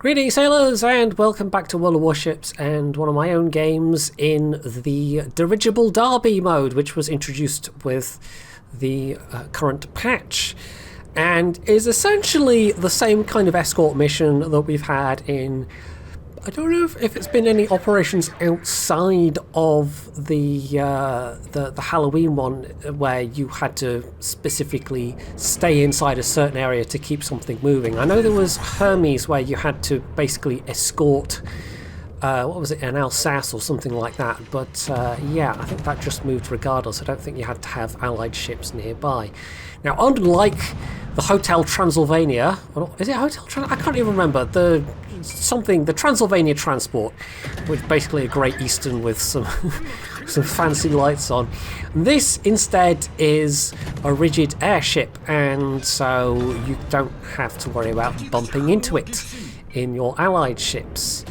Greetings sailors and welcome back to World of Warships and one of my own games in the Dirigible Derby mode, which was introduced with the current patch and is essentially the same kind of escort mission that we've had in, I don't know if it's been any operations outside of the Halloween one where you had to specifically stay inside a certain area to keep something moving. I know there was Hermes where you had to basically escort, what was it, an Alsace or something like that, but yeah, I think that just moved regardless. I don't think you had to have allied ships nearby. Now, unlike the Hotel Transylvania, is it Hotel Transylvania? I can't even remember, the Transylvania Transport, which is basically a Great Eastern with some some fancy lights on. This instead is a rigid airship, and so you don't have to worry about bumping into it in your allied ships.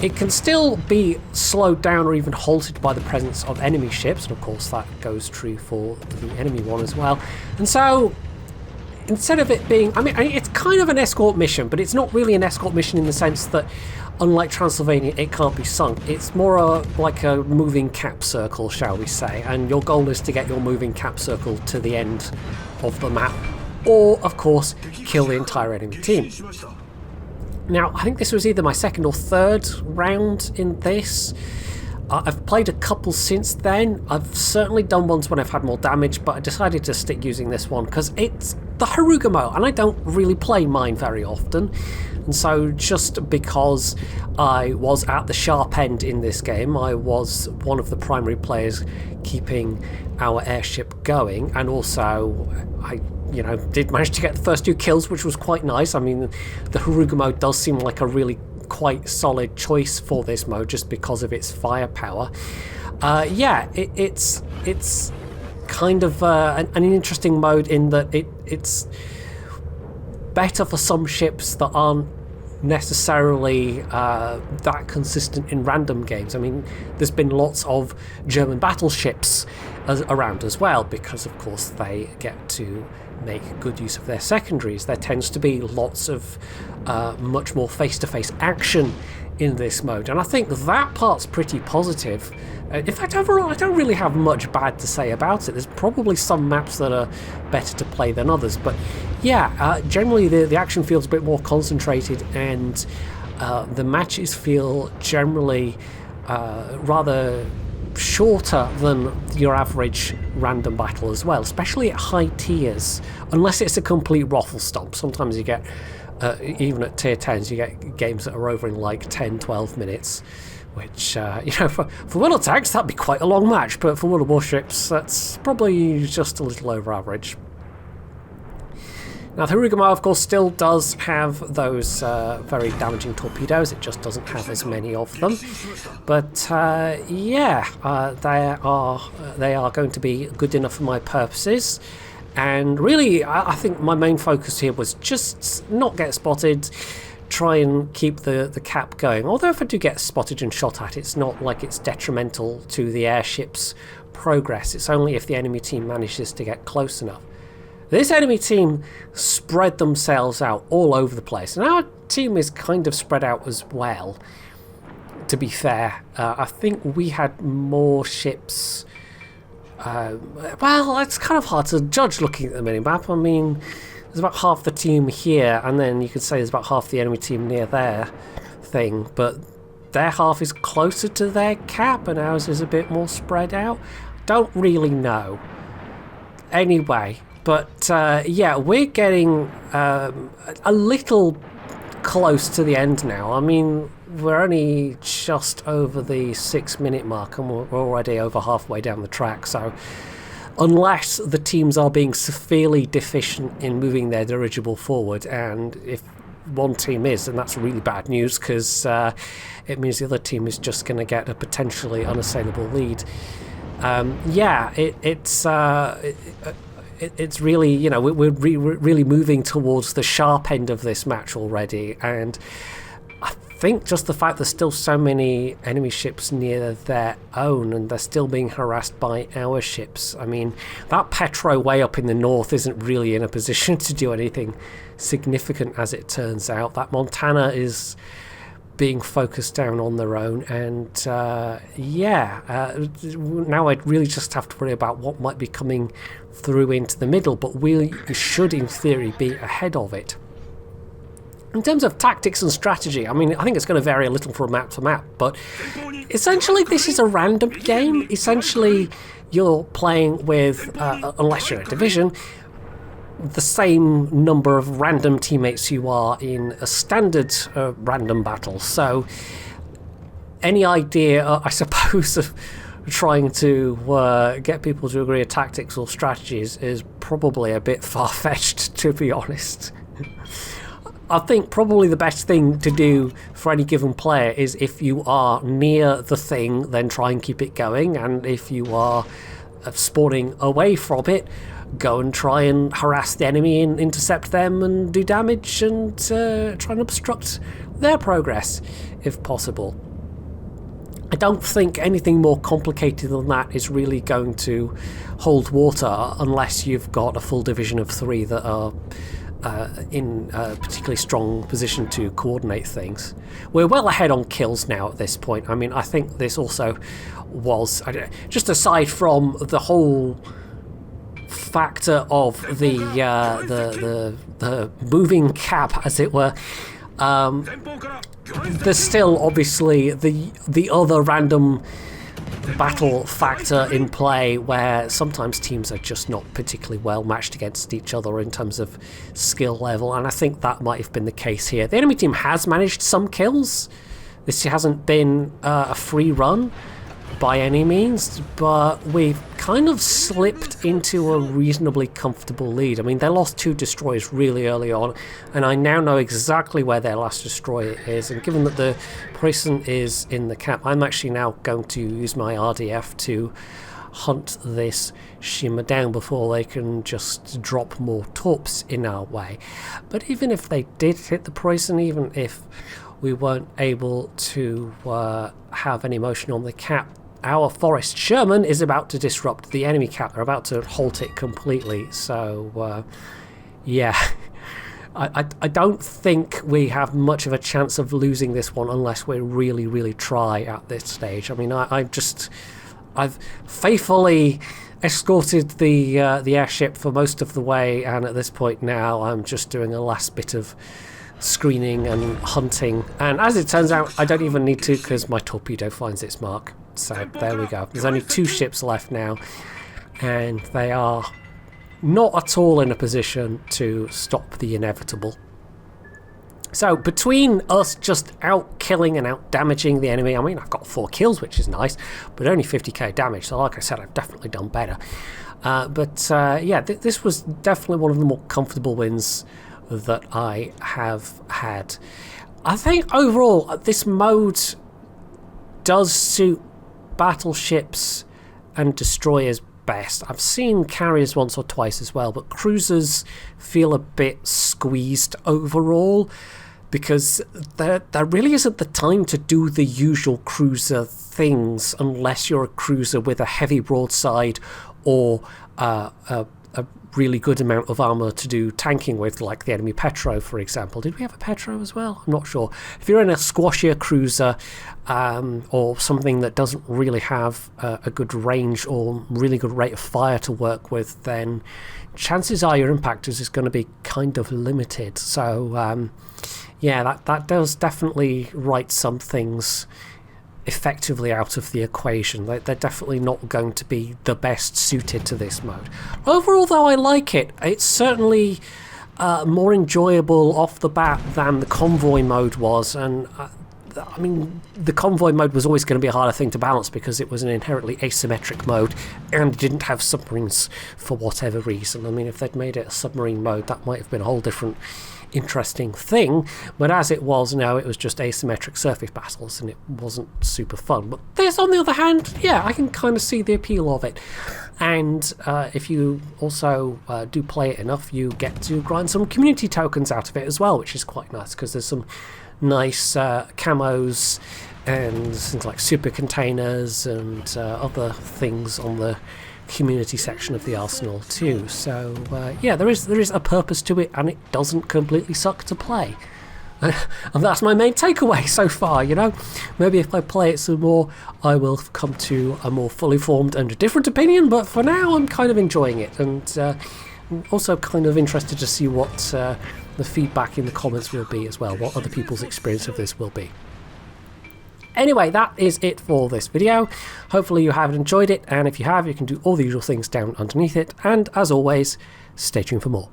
It can still be slowed down or even halted by the presence of enemy ships, and of course that goes true for the enemy one as well. And so instead of it being, I mean, it's kind of an escort mission, but it's not really an escort mission in the sense that, unlike Transylvania, it can't be sunk. It's more like a moving cap circle, shall we say, and your goal is to get your moving cap circle to the end of the map, or, of course, kill the entire enemy team. Now, I think this was either my second or third round in this. I've played a couple since then. I've certainly done ones when I've had more damage, but I decided to stick using this one because it's the Harugamo, and I don't really play mine very often. And so just because I was at the sharp end in this game, I was one of the primary players keeping our airship going, and also I did manage to get the first 2 kills, which was quite nice. I mean, the Harugamo does seem like a really quite solid choice for this mode just because of its firepower. Yeah, it's kind of an interesting mode in that it's better for some ships that aren't necessarily that consistent in random games. I mean, there's been lots of German battleships around as well because, of course, they get to make good use of their secondaries. There tends to be lots of much more face-to-face action in this mode, and I think that part's pretty positive. In fact, overall, I don't really have much bad to say about it. There's probably some maps that are better to play than others, but yeah, generally the action feels a bit more concentrated, and the matches feel generally rather shorter than your average random battle as well, especially at high tiers, unless it's a complete raffle stomp. Sometimes you get, even at tier 10s, you get games that are over in like 10-12 minutes, which, for World of Tanks, that'd be quite a long match, but for World of Warships, that's probably just a little over average. Now, the Harugamo, of course, still does have those very damaging torpedoes. It just doesn't have as many of them. But yeah, they are going to be good enough for my purposes. And really, I think my main focus here was just not get spotted, try and keep the cap going. Although if I do get spotted and shot at, it's not like it's detrimental to the airship's progress. It's only if the enemy team manages to get close enough. This enemy team spread themselves out all over the place, and our team is kind of spread out as well, to be fair. I think we had more ships. Well, it's kind of hard to judge looking at the minimap. I mean, there's about half the team here, and then you could say there's about half the enemy team near their thing, but their half is closer to their cap, and ours is a bit more spread out. Don't really know. Anyway. But yeah, we're getting a little close to the end now. I mean, we're only just over the 6-minute mark and we're already over halfway down the track. So unless the teams are being severely deficient in moving their dirigible forward, and if one team is, then that's really bad news because it means the other team is just going to get a potentially unassailable lead. Yeah, it's really, we're really moving towards the sharp end of this match already, and I think just the fact there's still so many enemy ships near their own and they're still being harassed by our ships. I mean, that Petro way up in the north isn't really in a position to do anything significant, as it turns out. That Montana is being focused down on their own, and now I'd really just have to worry about what might be coming through into the middle, but we should in theory be ahead of it. In terms of tactics and strategy, I mean, I think it's going to vary a little from map to map, but essentially this is a random game. Essentially you're playing with, unless you're a division, the same number of random teammates you are in a standard random battle. So any idea, I suppose, of trying to get people to agree on tactics or strategies is probably a bit far-fetched, to be honest. I think probably the best thing to do for any given player is, if you are near the thing, then try and keep it going, and if you are spawning away from it, go and try and harass the enemy and intercept them and do damage and try and obstruct their progress if possible. I don't think anything more complicated than that is really going to hold water unless you've got a full division of 3 that are in a particularly strong position to coordinate things. We're well ahead on kills now at this point. I mean, I think this also was, just aside from the whole factor of the moving cap, as it were, there's still obviously the other random battle factor in play, where sometimes teams are just not particularly well matched against each other in terms of skill level, and I think that might have been the case here. The enemy team has managed some kills. This hasn't been a free run by any means, but we've kind of slipped into a reasonably comfortable lead. I mean, they lost 2 destroyers really early on, and I now know exactly where their last destroyer is, and given that the Preußen is in the cap, I'm actually now going to use my RDF to hunt this shimmer down before they can just drop more torps in our way. But even if they did hit the Preußen, even if we weren't able to have any motion on the cap, our Forest Sherman is about to disrupt the enemy cap. They're about to halt it completely. So, yeah, I don't think we have much of a chance of losing this one unless we really, really try at this stage. I mean, I've faithfully escorted the airship for most of the way, and at this point now I'm just doing a last bit of screening and hunting. And as it turns out, I don't even need to, because my torpedo finds its mark. So there we go. There's only 2 ships left now, and they are not at all in a position to stop the inevitable. So between us just out killing and out damaging the enemy, I mean, I've got 4 kills, which is nice, but only 50k damage. So like I said, I've definitely done better. Yeah, this was definitely one of the more comfortable wins that I have had. I think overall this mode does suit battleships and destroyers best. I've seen carriers once or twice as well, but cruisers feel a bit squeezed overall, because there really isn't the time to do the usual cruiser things unless you're a cruiser with a heavy broadside or a really good amount of armour to do tanking with, like the enemy Petro, for example. Did we have a Petro as well? I'm not sure. If you're in a squashier cruiser or something that doesn't really have a good range or really good rate of fire to work with, then chances are your impact is going to be kind of limited. So yeah, that does definitely write some things effectively out of the equation. They're definitely not going to be the best suited to this mode. Overall, though, I like it. It's certainly more enjoyable off the bat than the convoy mode was, and I mean, the convoy mode was always going to be a harder thing to balance because it was an inherently asymmetric mode and didn't have submarines for whatever reason. I mean, if they'd made it a submarine mode, that might have been a whole different interesting thing, but as it was now, it was just asymmetric surface battles and it wasn't super fun. But this, on the other hand, yeah, I can kind of see the appeal of it. And if you also do play it enough, you get to grind some community tokens out of it as well, which is quite nice, because there's some nice camos and things like super containers and other things on the community section of the arsenal too. So yeah, there is a purpose to it, and it doesn't completely suck to play. And that's my main takeaway so far, you know. Maybe if I play it some more, I will come to a more fully formed and a different opinion, but for now I'm kind of enjoying it, and I'm also kind of interested to see what the feedback in the comments will be as well, what other people's experience of this will be. Anyway, that is it for this video. Hopefully you have enjoyed it, and if you have, you can do all the usual things down underneath it, and as always, stay tuned for more.